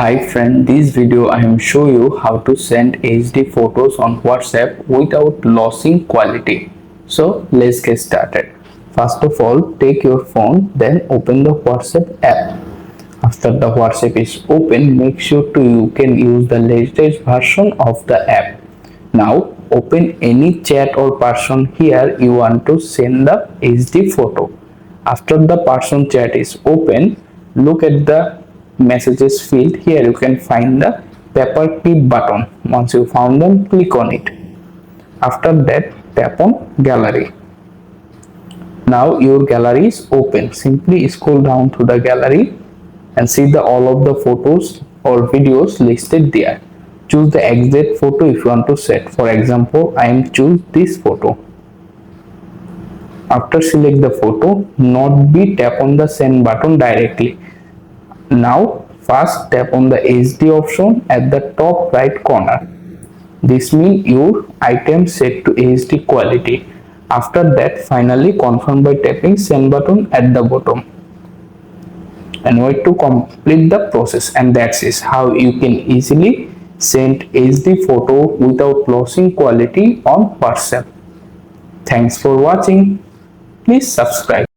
Hi friend, this video I am show you how to send HD photos on WhatsApp without losing quality. So let's get started. First of all, take your phone, then open the WhatsApp app. After the WhatsApp is open, make sure you can use the latest version of the app. Now open any chat or person here you want to send the HD photo. After the person chat is open, look at the messages field. Here you can find the paperclip button. Once you found them, click on it. After that, tap on gallery. Now your gallery is open. Simply scroll down to the gallery and see all of the photos or videos listed there. Choose the exact photo if you want to set. For example, I am choose this photo. After select the photo, not be tap on the send button directly. Now first tap on the HD option at the top right corner. This means your item set to HD quality. After that, finally confirm by tapping send button at the bottom and wait to complete the process. And that's is how you can easily send HD photo without losing quality on WhatsApp. Thanks for watching. Please subscribe.